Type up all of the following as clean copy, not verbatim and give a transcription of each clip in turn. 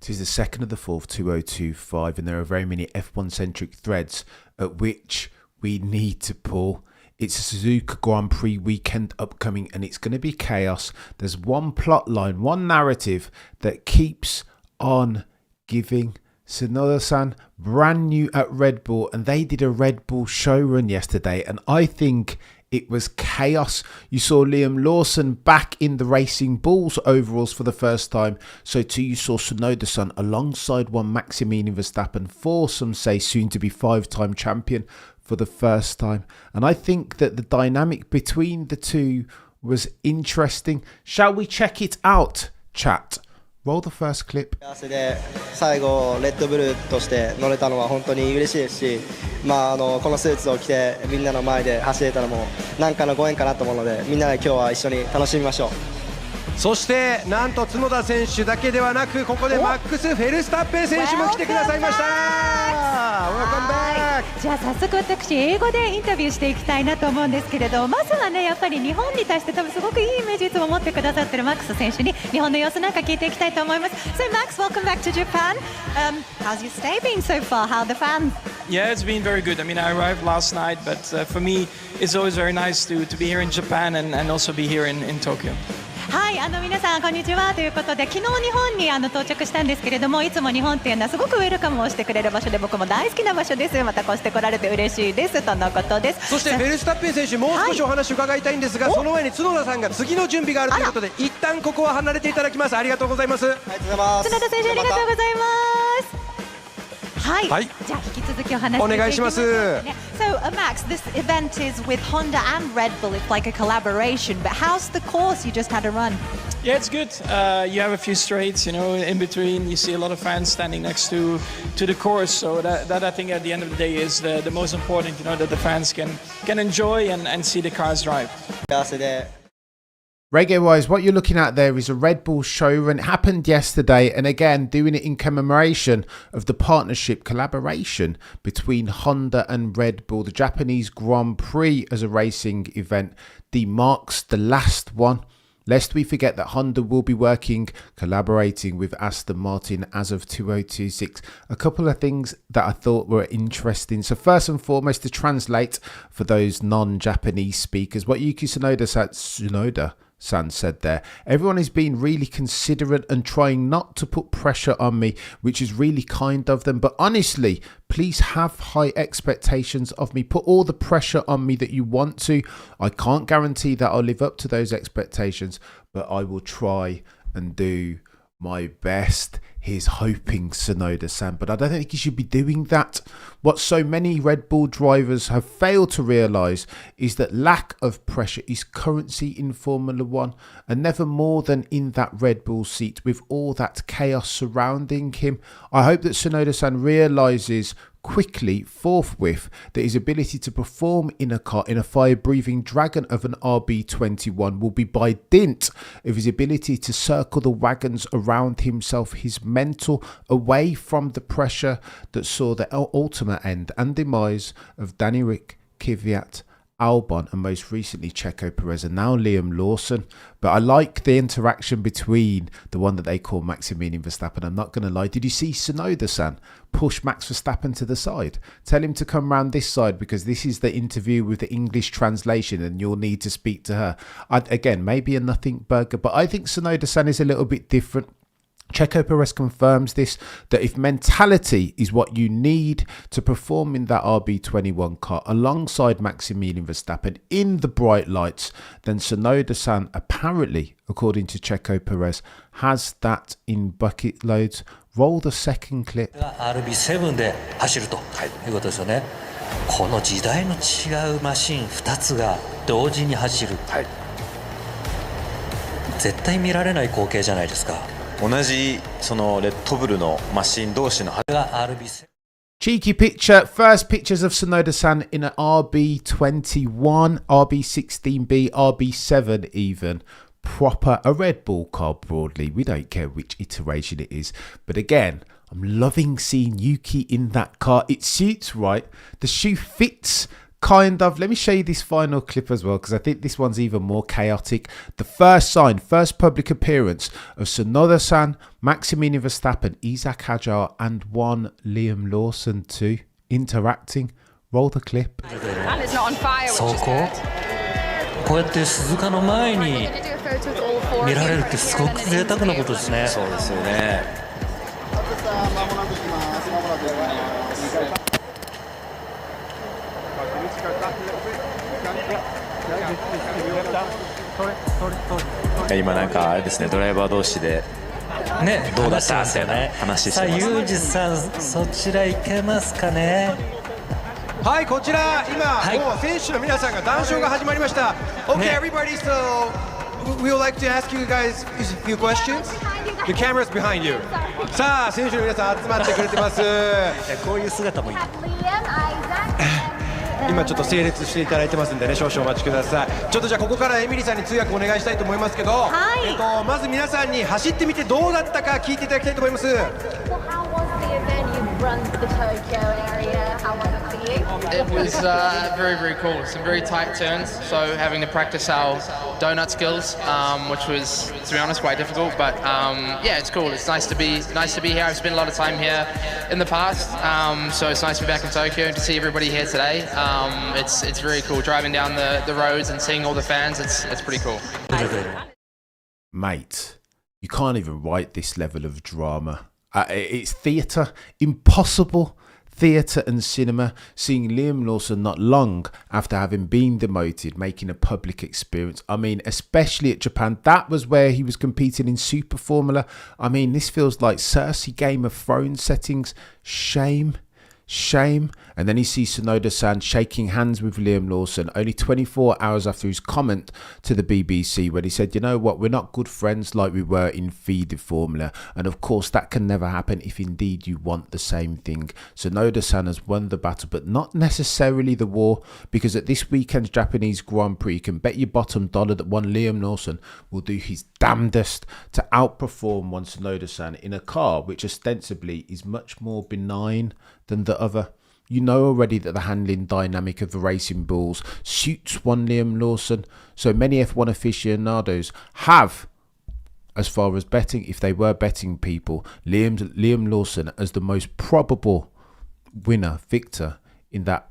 It is the 2nd of the 4th, 2025, and there are very many F1-centric threads at which we need to pull. It's a Suzuka Grand Prix weekend upcoming, and it's going to be chaos. There's one plot line, one narrative that keeps on giving. Tsunoda-san, brand new at Red Bull, and they did a Red Bull show run yesterday, and I think it was chaos. You saw Liam Lawson back in the Racing Bulls overalls for the first time. So too you saw Tsunoda-san alongside one Maximilian Verstappen, for some say soon to be 5-time champion for the first time. And I think that the dynamic between the two was interesting. Shall we check it out, chat? Roll the first clip. 最後レッドブルとして乗れたのは本当に嬉しいですし、このスーツを着てみんなの前で走れたのも何かのご縁かなと思うので、みんなで今日は一緒に楽しみましょう。そしてなんと角田選手だけではなく、ここでマックス・フェルスタッペン選手も来てくださいました。Welcome back! じゃあ早速私英語でインタビューしていきたいなと思うんですけれど、まずはねやっぱり日本に対して多分すごくいいイメージいつも持ってくださってるマックス選手に日本の様子なんか聞いていきたいと思います。So Max, welcome back to Japan. How's your stay been so far? How are the fans? Yeah, it's been very good. I mean, I arrived last night, but for me, it's always very nice to be here in Japan and also be here in Tokyo. はい、皆さんこんにちはということで、昨日日本に到着したんですけれども、いつも日本っていうのはすごくウェルカムをしてくれる場所で、僕も大好きな場所です。またこうして来られて嬉しいですとのことです。そしてフェルスタッペン選手、もう少しお話伺いたいんですが、その前に角田さんが次の準備があるということで、一旦ここは離れていただきます。ありがとうございます。ありがとうございます。角田選手ありがとうございます。はい、じゃあ引き続きお話ししていきましょうね。So Max, this event is with Honda and Red Bull. It's like a collaboration. But how's the course you just had to run? Yeah, it's good. You have a few straights, you know, in between. You see a lot of fans standing next to the course. So that I think at the end of the day is the most important. You know, that the fans can enjoy and see the cars drive. Reggae-wise, what you're looking at there is a Red Bull show run. It happened yesterday, and again, doing it in commemoration of the partnership collaboration between Honda and Red Bull. The Japanese Grand Prix as a racing event marks the last one. Lest we forget that Honda will be collaborating with Aston Martin as of 2026. A couple of things that I thought were interesting. So first and foremost, to translate for those non-Japanese speakers, what Yuki Tsunoda-san said there. Everyone is being really considerate and trying not to put pressure on me, which is really kind of them. But honestly, please have high expectations of me. Put all the pressure on me that you want to. I can't guarantee that I'll live up to those expectations, but I will try and do my best. He's hoping Tsunoda-san, but I don't think he should be doing that. What so many Red Bull drivers have failed to realise is that lack of pressure is currency in Formula One, and never more than in that Red Bull seat with all that chaos surrounding him. I hope that Tsunoda-san realises quickly, forthwith, that his ability to perform in a car in a fire-breathing dragon of an RB21 will be by dint of his ability to circle the wagons around himself, his mental, away from the pressure that saw the ultimate end and demise of Danny Rick, Kvyat, Albon, and most recently Checo Perez, and now Liam Lawson. But I like the interaction between the one that they call Maximilian Verstappen. I'm not going to lie. Did you see Tsunoda-san push Max Verstappen to the side? Tell him to come round this side because this is the interview with the English translation and you'll need to speak to her. Again, maybe a nothing burger, but I think Tsunoda-san is a little bit different. Checo Perez confirms this, that if mentality is what you need to perform in that RB21 car alongside Maximilian Verstappen in the bright lights, then Tsunoda-san apparently, according to Checo Perez, has that in bucket loads. Roll the second clip. RB7 で走るということですよね。この時代の違うマシン2つが同時に走る。絶対見られない光景じゃないですか。同じそのレッドブルのマシン同士の Cheeky picture. First pictures of Tsunoda-san in an RB21, RB16B, RB7 even. Proper a Red Bull car broadly. We don't care which iteration it is. But again, I'm loving seeing Yuki in that car. It suits right. The shoe fits kind of. Let me show you this final clip as well, because I think this one's even more chaotic. The first public appearance of Tsunoda-san, Maximilian Verstappen, Isaac Hadjar, and one Liam Lawson too, interacting. Roll the clip. And it's not on fire, which is good. こうやって鈴鹿の前に見られるってすごく贅沢なことですね。そうですよね。今なんかあれですね、ドライバー同士でね、どうだったみたいな話してます。さあ、ユージさん、そちら行けますかね。はい、こちら今、もう選手の皆さんが談笑が始まりました。Okay, everybody, so we would like to ask you guys a few questions. The camera's behind you. さあ、選手の皆さん集まってくれてます。こういう姿もいい。今ちょっと整列していただいてますんでね、少々お待ちください。ちょっとじゃあここからエミリーさんに通訳お願いしたいと思いますけど、まず皆さんに走ってみてどうだったか聞いていただきたいと思います。It was very, very cool. Some very tight turns, so having to practice our donut skills, which was, to be honest, quite difficult. But yeah, it's cool. It's nice to be here. I've spent a lot of time here in the past, so it's nice to be back in Tokyo and to see everybody here today. It's very cool driving down the roads and seeing all the fans. It's pretty cool. Mate, you can't even write this level of drama. It's theatre, impossible theatre and cinema. Seeing Liam Lawson not long after having been demoted, making a public experience. I mean, especially at Japan, that was where he was competing in Super Formula. I mean, this feels like Cersei Game of Thrones settings. Shame. And then he sees Tsunoda-san shaking hands with Liam Lawson only 24 hours after his comment to the BBC when he said, you know what, we're not good friends like we were in FIDE Formula. And of course that can never happen if indeed you want the same thing. Tsunoda-san has won the battle, but not necessarily the war, because at this weekend's Japanese Grand Prix you can bet your bottom dollar that one Liam Lawson will do his damnedest to outperform one Tsunoda-san in a car which ostensibly is much more benign than the other. You know already that the handling dynamic of the Racing Bulls suits one Liam Lawson. So many F1 aficionados have, as far as betting, if they were betting people, Liam Lawson as the most probable winner, victor in that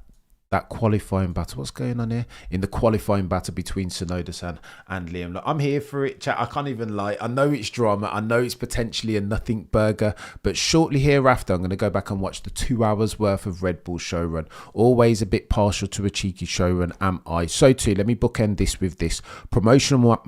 qualifying battle. What's going on here? In the qualifying battle between Tsunoda-san and Liam. Look, I'm here for it, chat. I can't even lie. I know it's drama. I know it's potentially a nothing burger. But shortly hereafter, I'm going to go back and watch the 2 hours worth of Red Bull showrun. Always a bit partial to a cheeky showrun, am I? So too, let me bookend this with this. Promotional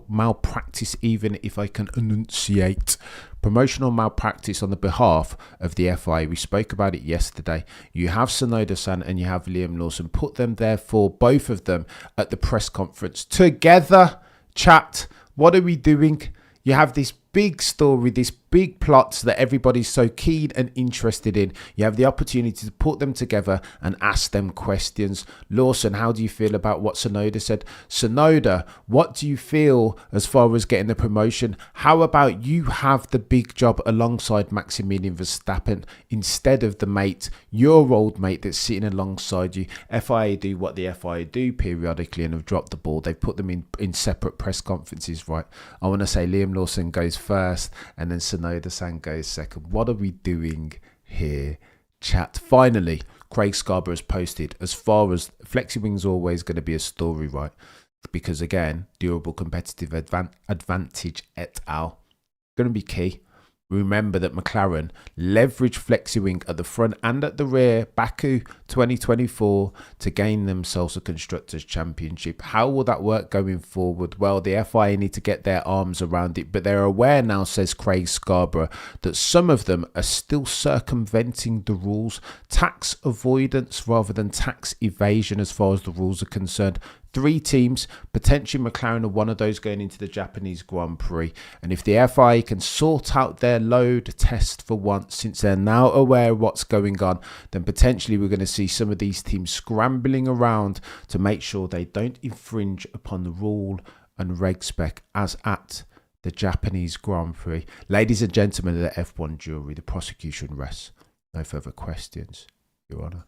malpractice, even if I can enunciate. Promotional malpractice on the behalf of the FIA. We spoke about it yesterday. You have Tsunoda-san and you have Liam Lawson. Put them there for both of them at the press conference together. Chat, what are we doing? You have this big story, this big plot that everybody's so keen and interested in. You have the opportunity to put them together and ask them questions. Lawson, how do you feel about what Tsunoda said? Tsunoda, what do you feel as far as getting the promotion? How about you have the big job alongside Maximilian Verstappen instead of the mate, your old mate that's sitting alongside you? FIA do what the FIA do periodically and have dropped the ball. They've put them in separate press conferences, right? I want to say Liam Lawson goes first and then Tsunoda-san goes second. What are we doing here, chat? Finally, Craig Scarborough has posted, as far as FlexiWing's always going to be a story, right? Because again, durable competitive advantage et al. Going to be key. Remember that McLaren leveraged FlexiWing at the front and at the rear, Baku 2024, to gain themselves a Constructors' Championship. How will that work going forward? Well, the FIA need to get their arms around it, but they're aware now, says Craig Scarborough, that some of them are still circumventing the rules. Tax avoidance rather than tax evasion as far as the rules are concerned. 3 teams, potentially McLaren are one of those going into the Japanese Grand Prix. And if the FIA can sort out their load test for once, since they're now aware of what's going on, then potentially we're going to see some of these teams scrambling around to make sure they don't infringe upon the rule and reg spec as at the Japanese Grand Prix. Ladies and gentlemen of the F1 jury, the prosecution rests. No further questions, Your Honour.